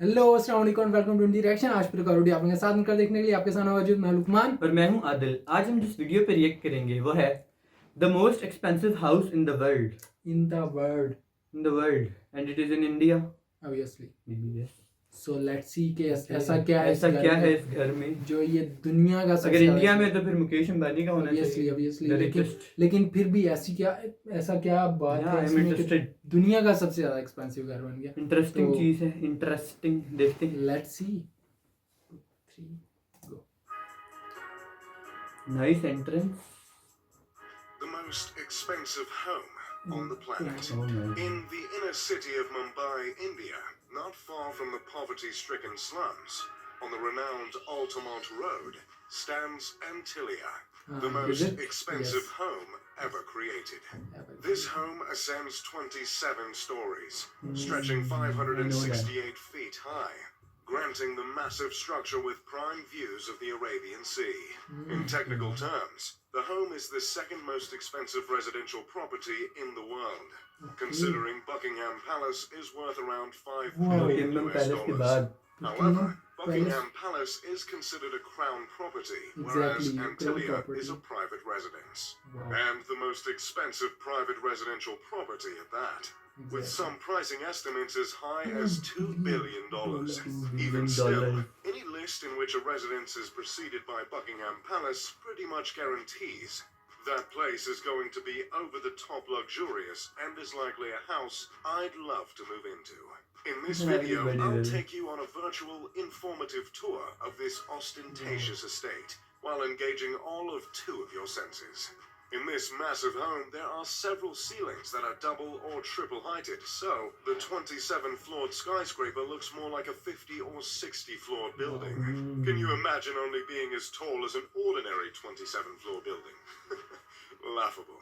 Hello अस्सलाम वालेकुम, welcome to indie reaction. आज फिर करोड़ी आपके साथ मिलकर देखने के लिए आपके साथ मौजूद मैं लुकमान और मैं हूं आदिल। आज हम जिस वीडियो पे रिएक्ट करेंगे वो है the most expensive house in the world in the world and it is in India obviously. So let's see कि ऐसा क्या है इस घर में जो ये दुनिया का अगर इंडिया में तो फिर मुकेश अंबानी का होना चाहिए ऑब्वियसली लेकिन फिर भी ऐसा क्या बात है इसमें कि दुनिया का सबसे ज्यादा एक्सपेंसिव घर बन गया। इंटरेस्टिंग चीज है, इंटरेस्टिंग। देखते हैं, let's see. 3 go. Nice entrance. The most expensive home on the planet. Oh, nice. In the inner city of Mumbai, India, not far from the poverty-stricken slums, on the renowned Altamont Road, stands Antilia, the is most it? expensive Yes. home ever created. This home ascends 27 stories, stretching 568 feet high, granting the massive structure with prime views of the Arabian Sea. In technical terms, the home is the second most expensive residential property in the world, considering Buckingham Palace is worth around $5 billion Buckingham US Palace के dollars. बाद However, Buckingham Palace is considered a crown property, whereas Exactly, Antilia crown is a property. private residence. Wow. And the most expensive private residential property at that, with some pricing estimates as high as $2 billion. Even still, any list in which a residence is preceded by Buckingham Palace pretty much guarantees that place is going to be over the top luxurious and is likely a house I'd love to move into. In this video, I'll take you on a virtual informative tour of this ostentatious estate while engaging all of 2 of your senses. In this massive home, there are several ceilings that are double or triple heighted, so the 27-floored skyscraper looks more like a 50 or 60-floor building. Can you imagine only being as tall as an ordinary 27-floor building? Laughable.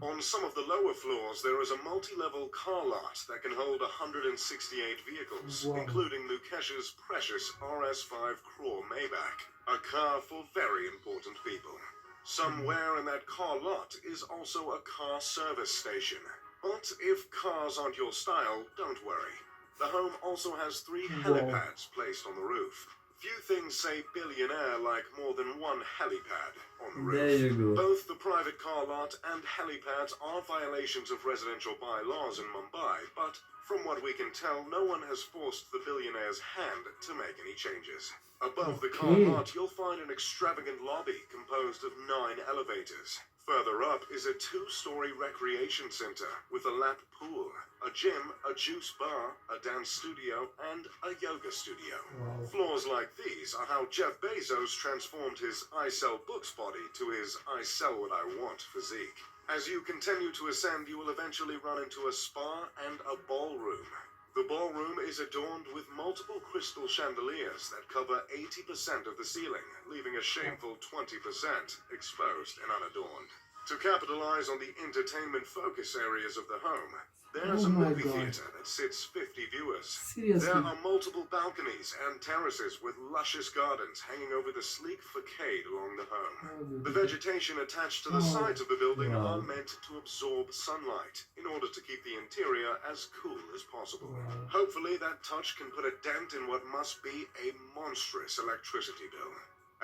On some of the lower floors, there is a multi-level car lot that can hold 168 vehicles, including Mukesh's precious RS5 Crore Maybach, a car for very important people. Somewhere in that car lot is also a car service station. But if cars aren't your style, don't worry. The home also has 3 helipads placed on the roof. Few things say billionaire like more than one helipad on the roof. There you go. Both the private car lot and helipads are violations of residential bylaws in Mumbai, but from what we can tell, no one has forced the billionaire's hand to make any changes. Above the car lot, you'll find an extravagant lobby composed of 9 elevators. Further up is a 2-story recreation center with a lap pool, a gym, a juice bar, a dance studio, and a yoga studio. Floors like these are how Jeff Bezos transformed his I sell books body to his I sell what I want physique. As you continue to ascend, you will eventually run into a spa and a ballroom. The ballroom is adorned with multiple crystal chandeliers that cover 80% of the ceiling, leaving a shameful 20% exposed and unadorned. To capitalize on the entertainment focus areas of the home, there's a movie theater that sits 50 viewers. Seriously? There are multiple balconies and terraces with luscious gardens hanging over the sleek facade along the home. The vegetation attached to the sides of the building are meant to absorb sunlight in order to keep the interior as cool as possible. Hopefully that touch can put a dent in what must be a monstrous electricity bill.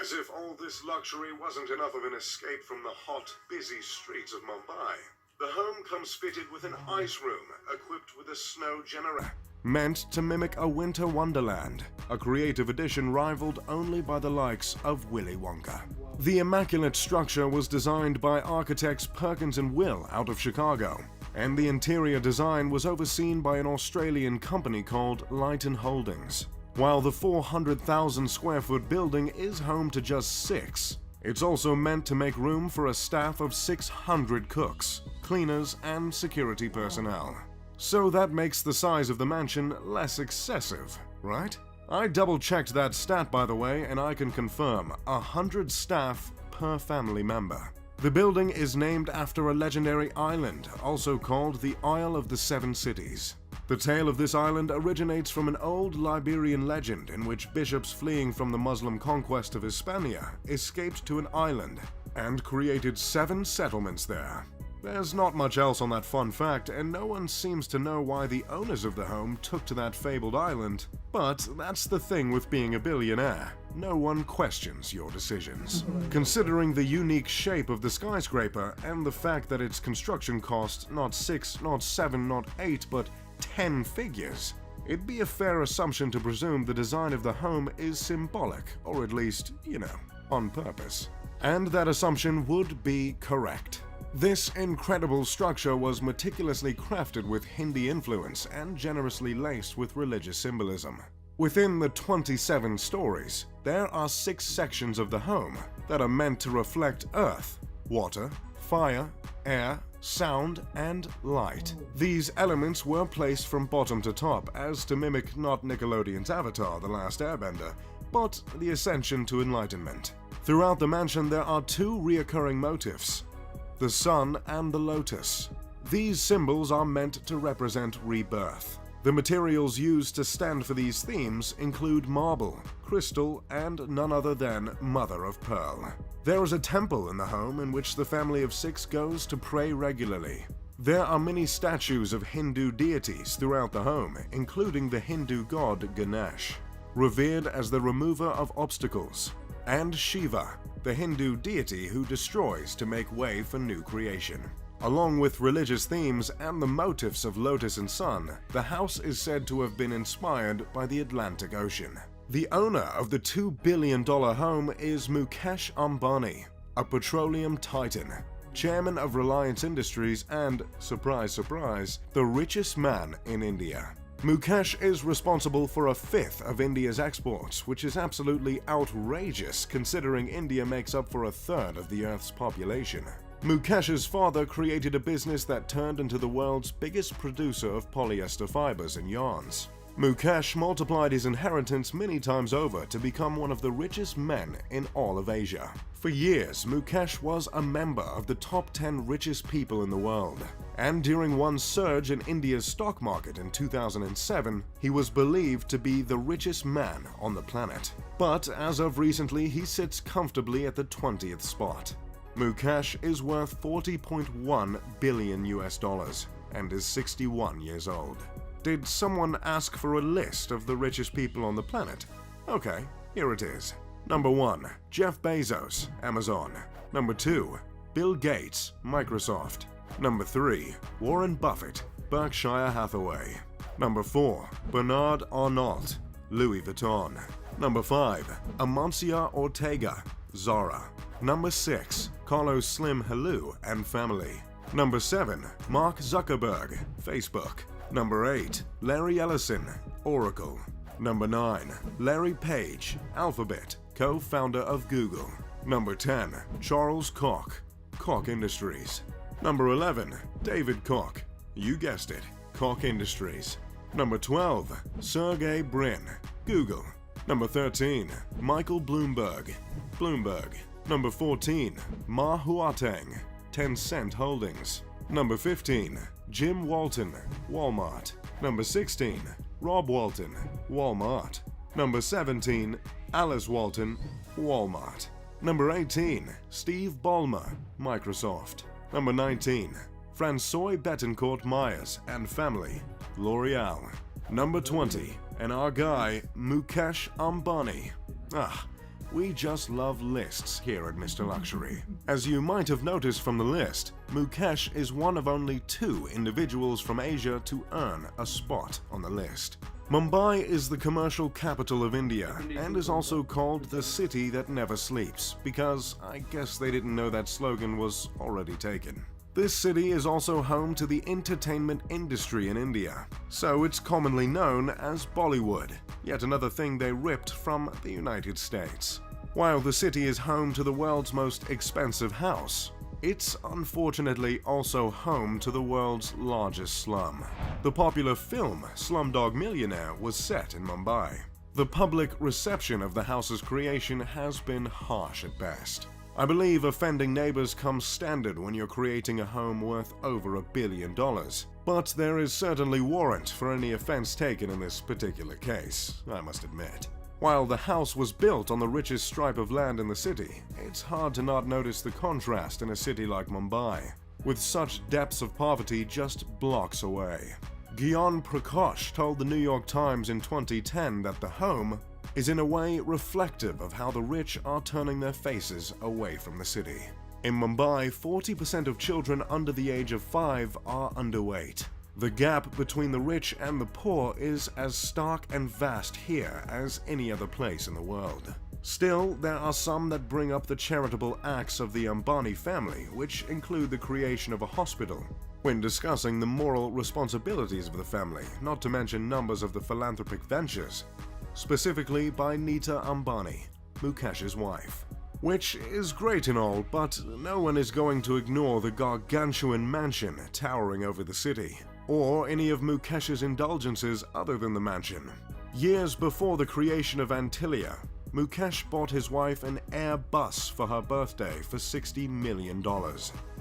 As if all this luxury wasn't enough of an escape from the hot, busy streets of Mumbai, the home comes fitted with an ice room equipped with a snow generator. Meant to mimic a winter wonderland, a creative addition rivaled only by the likes of Willy Wonka. The immaculate structure was designed by architects Perkins and Will out of Chicago, and the interior design was overseen by an Australian company called Lighton Holdings. While the 400,000 square foot building is home to just 6, it's also meant to make room for a staff of 600 cooks, cleaners, and security personnel. So that makes the size of the mansion less excessive, right? I double-checked that stat, by the way, and I can confirm 100 staff per family member. The building is named after a legendary island, also called the Isle of the Seven Cities. The tale of this island originates from an old Liberian legend in which bishops fleeing from the Muslim conquest of Hispania escaped to an island and created 7 settlements there. There's not much else on that fun fact, and no one seems to know why the owners of the home took to that fabled island. But that's the thing with being a billionaire. No one questions your decisions. Considering the unique shape of the skyscraper and the fact that its construction cost not 6, not 7, not 8, but 10 figures, it'd be a fair assumption to presume the design of the home is symbolic, or at least, on purpose. And that assumption would be correct. This incredible structure was meticulously crafted with Hindi influence and generously laced with religious symbolism. Within the 27 stories, there are 6 sections of the home that are meant to reflect earth, water, fire, air, sound, and light. These elements were placed from bottom to top as to mimic not Nickelodeon's Avatar: The Last Airbender, but the ascension to enlightenment. Throughout the mansion there are 2 reoccurring motifs: the sun and the lotus. These symbols are meant to represent rebirth. The materials used to stand for these themes include marble, crystal, and none other than mother of pearl. There is a temple in the home in which the family of 6 goes to pray regularly. There are many statues of Hindu deities throughout the home, including the Hindu god Ganesh, revered as the remover of obstacles, and Shiva, the Hindu deity who destroys to make way for new creation. Along with religious themes and the motifs of lotus and sun, the house is said to have been inspired by the Atlantic Ocean. The owner of the $2 billion home is Mukesh Ambani, a petroleum titan, chairman of Reliance Industries and, surprise surprise, the richest man in India. Mukesh is responsible for 1/5 of India's exports, which is absolutely outrageous considering India makes up for 1/3 of the Earth's population. Mukesh's father created a business that turned into the world's biggest producer of polyester fibers and yarns. Mukesh multiplied his inheritance many times over to become one of the richest men in all of Asia. For years, Mukesh was a member of the top 10 richest people in the world. And during one surge in India's stock market in 2007, he was believed to be the richest man on the planet. But as of recently, he sits comfortably at the 20th spot. Mukesh is worth $40.1 billion and is 61 years old. Did someone ask for a list of the richest people on the planet? Okay, here it is. Number 1, Jeff Bezos, Amazon. Number 2, Bill Gates, Microsoft. Number 3, Warren Buffett, Berkshire Hathaway. Number 4, Bernard Arnault, Louis Vuitton. Number 5, Amancio Ortega, Zara. Number 6, Carlos Slim Helou and family. Number 7, Mark Zuckerberg, Facebook. Number 8, Larry Ellison, Oracle. Number 9, Larry Page, Alphabet, co-founder of Google. Number 10, Charles Koch, Koch Industries. Number 11, David Koch, you guessed it, Koch Industries. Number 12, Sergey Brin, Google. Number 13, Michael Bloomberg, Bloomberg. Number 14, Ma Huateng, Tencent Holdings. Number 15, Jim Walton, Walmart. Number 16, Rob Walton, Walmart. Number 17, Alice Walton, Walmart. Number 18, Steve Ballmer, Microsoft. Number 19, François Bettencourt Myers and family, L'Oreal. Number 20, and our guy, Mukesh Ambani. We just love lists here at Mr. Luxury. As you might have noticed from the list, Mukesh is one of only 2 individuals from Asia to earn a spot on the list. Mumbai is the commercial capital of India and is also called the city that never sleeps because I guess they didn't know that slogan was already taken. This city is also home to the entertainment industry in India, so it's commonly known as Bollywood, yet another thing they ripped from the United States. While the city is home to the world's most expensive house, it's unfortunately also home to the world's largest slum. The popular film Slumdog Millionaire was set in Mumbai. The public reception of the house's creation has been harsh at best. I believe offending neighbors comes standard when you're creating a home worth over $1 billion, but there is certainly warrant for any offense taken in this particular case, I must admit. While the house was built on the richest stripe of land in the city, it's hard to not notice the contrast in a city like Mumbai. with such depths of poverty just blocks away. Gyan Prakash told the New York Times in 2010 that the home is in a way reflective of how the rich are turning their faces away from the city. In Mumbai, 40% of children under the age of 5 are underweight. The gap between the rich and the poor is as stark and vast here as any other place in the world. Still, there are some that bring up the charitable acts of the Ambani family, which include the creation of a hospital, when discussing the moral responsibilities of the family, not to mention numbers of the philanthropic ventures, specifically by Nita Ambani, Mukesh's wife. Which is great and all, but no one is going to ignore the gargantuan mansion towering over the city, or any of Mukesh's indulgences other than the mansion. Years before the creation of Antilia, Mukesh bought his wife an Airbus for her birthday for $60 million.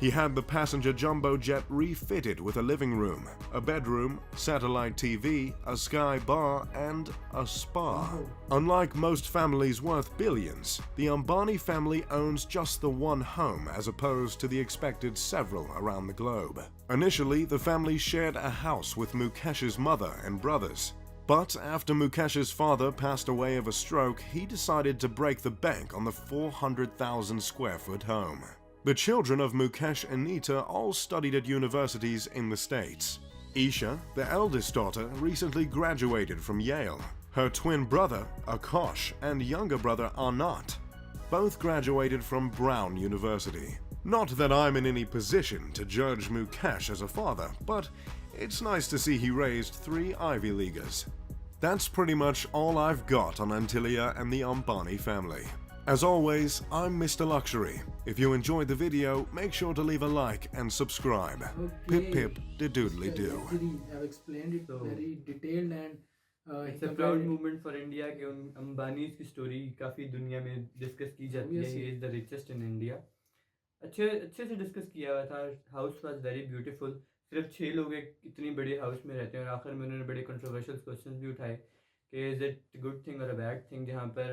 He had the passenger jumbo jet refitted with a living room, a bedroom, satellite TV, a sky bar, and a spa. Wow. Unlike most families worth billions, the Ambani family owns just the one home as opposed to the expected several around the globe. Initially, the family shared a house with Mukesh's mother and brothers. But after Mukesh's father passed away of a stroke, he decided to break the bank on the 400,000 square foot home. The children of Mukesh and Nita all studied at universities in the States. Isha, the eldest daughter, recently graduated from Yale. Her twin brother, Akash, and younger brother, Anat, both graduated from Brown University. Not that I'm in any position to judge Mukesh as a father, but it's nice to see he raised 3 Ivy Leaguers. That's pretty much all I've got on Antilia and the Ambani family. As always, I'm Mr. Luxury. If you enjoyed the video, make sure to leave a like and subscribe. Okay. Pip pip de doodly do. I've explained it So, very detailed and It's a proud moment for India कि उन अंबानीज की story काफ़ी दुनिया में discuss की जाती है. He is the richest in India. अच्छे से डिस्कस किया हुआ था. House was very beautiful. सिर्फ 6 लोग एक इतनी बड़ी हाउस में रहते हैं, और आखिर में उन्होंने बड़े कंट्रोवर्शियल क्वेश्चन भी उठाए कि इज़ इट गुड थिंग और अ बैड थिंग, जहाँ पर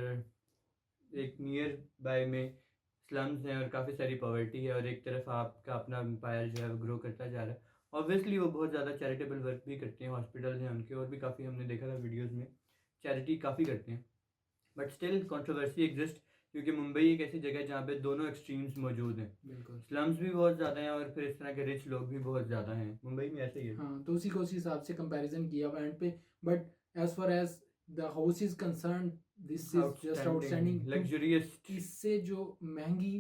एक नियर बाय में स्लम्स हैं और काफ़ी सारी पॉवर्टी है, और एक तरफ आपका अपना एम्पायर जो है वो ग्रो करता जा रहा है. ऑब्वियसली वो बहुत ज़्यादा चैरिटेबल वर्क भी करते हैं, हॉस्पिटल्स हैं उनके, और भी काफ़ी हमने देखा था वीडियोज़ में चैरिटी काफ़ी करते हैं. बट स्टिल कंट्रोवर्सी एग्जिस्ट, क्योंकि मुंबई एक ऐसी जगह है जहाँ पे दोनों एक्सट्रीम्स मौजूद हैं. बिल्कुल. स्लम्स भी बहुत ज़्यादा हैं और फिर इस तरह के रिच लोग भी बहुत ज़्यादा हैं. मुंबई में ऐसे ही है. हाँ, तो उसी को उसी हिसाब से कंपैरिजन किया and pay. But as far as the house is concerned, this is just outstanding. Luxurious. इससे जो महंगी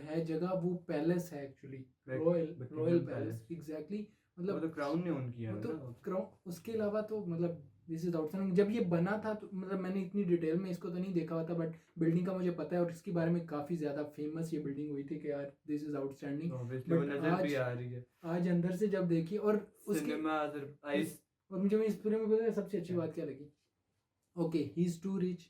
है जगह वो पैलेस है एक्चुअली, रॉयल पैलेस. एग्जैक्टली. मतलब क्राउन ने ओन किया है तो ना. क्राउन. उसके अलावा तो मतलब दिस इज आउटस्टैंडिंग. जब ये बना था तो मतलब मैंने इतनी डिटेल में इसको तो नहीं देखा हुआ था, बट बिल्डिंग का मुझे पता है और इसके बारे में काफ़ी ज़्यादा फेमस ये बिल्डिंग हुई थी कि यार दिस इज आउटस्टैंडिंग. आज अंदर से जब देखिए और उसके और मुझे इस पूरे में पता है सबसे अच्छी बात क्या लगी. Okay, he is too rich,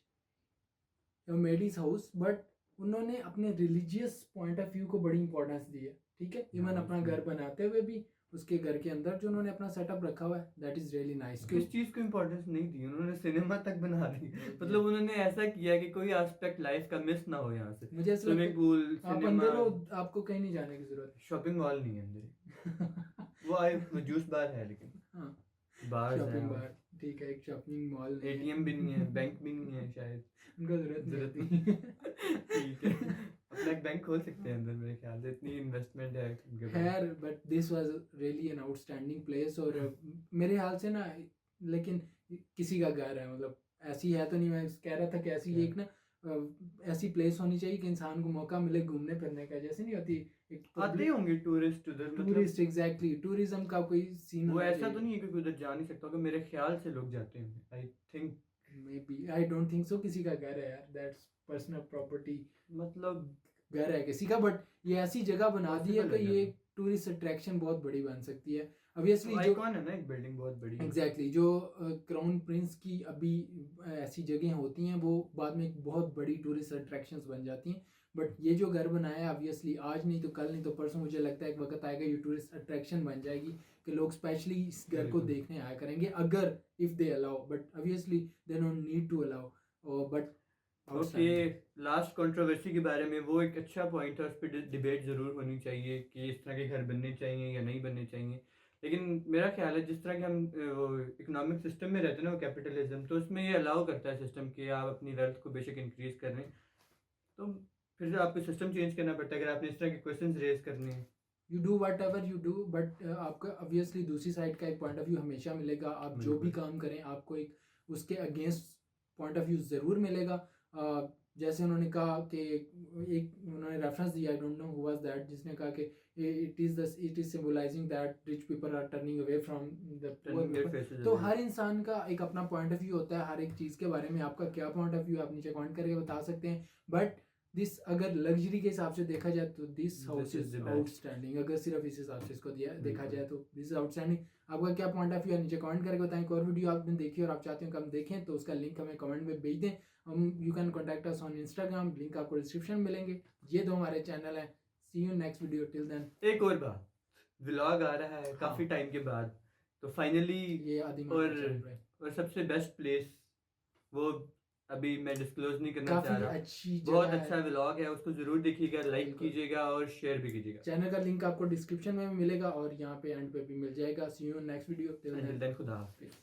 made his house, but उन्होंने अपने रिलीजियस पॉइंट ऑफ व्यू को बड़ी इंपॉर्टेंस दी है. ठीक है, इवन अपना घर बनाते हुए भी उसके घर के अंदर जो उन्होंने अपना सेटअप रखा हुआ है, दैट इज रियली नाइस. किस चीज़ को इम्पोर्टेंस नहीं दी, उन्होंने सिनेमा तक बना दी. मतलब उन्होंने ऐसा किया कि कोई एस्पेक्ट लाइफ का मिस ना हो यहाँ से. मुझे ऐसा स्विमिंग पूल, आप अंदर हो, आपको कहीं नहीं जाने की जरूरत. शॉपिंग मॉल नहीं है अंदर. वो जूस बार है, लेकिन हाँ, बार शॉपिंग बार. ठीक है, एक शॉपिंग मॉल. एटीएम भी नहीं है, बैंक भी नहीं है शायद. उनको जरूरत नहीं. ठीक है, अपना एक बैंक खोल सकते हैं अंदर मेरे ख्याल से, इतनी इन्वेस्टमेंट है उनके पास. खैर, but this was really an outstanding place. और मेरे ख्याल से ना, लेकिन किसी का घर है, मतलब ऐसी है तो नहीं. मैं कह रहा था कि ऐसी एक ना ऐसी प्लेस होनी चाहिए कि इंसान को मौका मिले घूमने फिरने का. जैसे नहीं होती एक आते होंगे टूरिस्ट उधर. टूरिस्ट, एग्जैक्टली, टूरिज्म का कोई सीन. वो ऐसा तो नहीं है कि उधर जा नहीं सकता होगा, मेरे ख्याल से लोग जाते हैं. I think, may be, I don't think so. किसी का घर है यार, दैट्स पर्सनल प्रॉपर्टी. मतलब घर है किसी का, बट ये ऐसी जगह बना दी है कि ये टूरिस्ट अट्रैक्शन बहुत बड़ी बन सकती है. ऑब्वियसली जो आइकॉन है ना, एक बिल्डिंग बहुत बड़ी. एग्जैक्टली, जो क्राउन प्रिंस की अभी ऐसी जगह होती हैं वो बाद में एक बहुत बड़ी टूरिस्ट अट्रैक्शंस बन जाती हैं. बट ये जो घर बनाया है, ऑब्वियसली आज नहीं तो कल नहीं तो परसों, मुझे लगता है एक वक्त आएगा ये टूरिस्ट अट्रैक्शन बन जाएगी कि लोग स्पेशली इस घर को देखने आया करेंगे, अगर if they allow. But obviously they don't need to allow. But okay, last controversy کے بارے میں وہ ایک اچھا پوائنٹ ہے, اس پہ ڈبیٹ ضرور ہونی چاہیے کہ اس طرح کے گھر بننے چاہیے یا نہیں بننے چاہیے. لیکن میرا خیال ہے جس طرح کہ ہم اکنامک سسٹم میں رہتے ہیں نا, وہ کیپٹلزم, تو اس میں یہ الاؤ کرتا ہے سسٹم کہ آپ اپنی ویلتھ کو بے شک انکریز کر رہے ہیں, تو پھر آپ کو سسٹم چینج کرنا پڑتا ہے اگر آپ نے اس طرح کے کویشچنز ریز کرنے ہیں. You do what ever you do, but آپ کا obviously دوسری سائڈ کا ایک پوائنٹ آف ویو ہمیشہ ملے گا. آپ جو بھی کام کریں آپ کو ایک اس کے اگینسٹ پوائنٹ آف ویو ضرور ملے گا. جیسے انہوں نے کہا کہ ایک انہوں نے ریفرنس دیا, I don't know who was that, جس نے کہا کہ it is symbolizing that rich people are turning away from the poor. تو ہر انسان کا ایک اپنا پوائنٹ آف ویو ہوتا ہے ہر ایک چیز کے بارے میں. آپ کا کیا پوائنٹ آف ویو آپ نیچے کمنٹ کر کے بتا سکتے ہیں. بٹ دس اگر لگژری کے حساب سے دیکھا جائے تو this house is out standing. اگر صرف اس حساب سے اس کو دیکھا جائے تو دس از آؤٹ اسٹینڈنگ. آپ کا کیا پوائنٹ آف ویو ہے نیچے کمنٹ کر کے بتائیں. کوئی اور ویڈیو آپ نے دیکھی اور آپ چاہتے ہیں کہ ہم دیکھیں تو اس کا لنک ہمیں کمنٹ میں بھیج دیں. You can contact us on Instagram, link آپ کو ڈسکرپشن ملیں گے. یہ دو ہمارے چینل ہیں. سی یو نیکسٹ ویڈیو, ٹل دین. ایک اور بات, ولاگ آ رہا ہے کافی ٹائم کے بعد, تو فائنلی یہ اور سب سے بیسٹ پلیس وہ ابھی میں ڈسکلوز نہیں کرنا چاہ رہا. اچھی بہت اچھا ولاگ ہے, اس کو ضرور دیکھیے گا, لائک کیجیے گا اور شیئر بھی کیجیے گا. چینل کا لنک آپ کو ڈسکرپشن میں ملے گا اور یہاں پہ اینڈ پہ بھی مل جائے گا. سی یو نیکسٹ ویڈیو, ٹل دین خدا حافظ.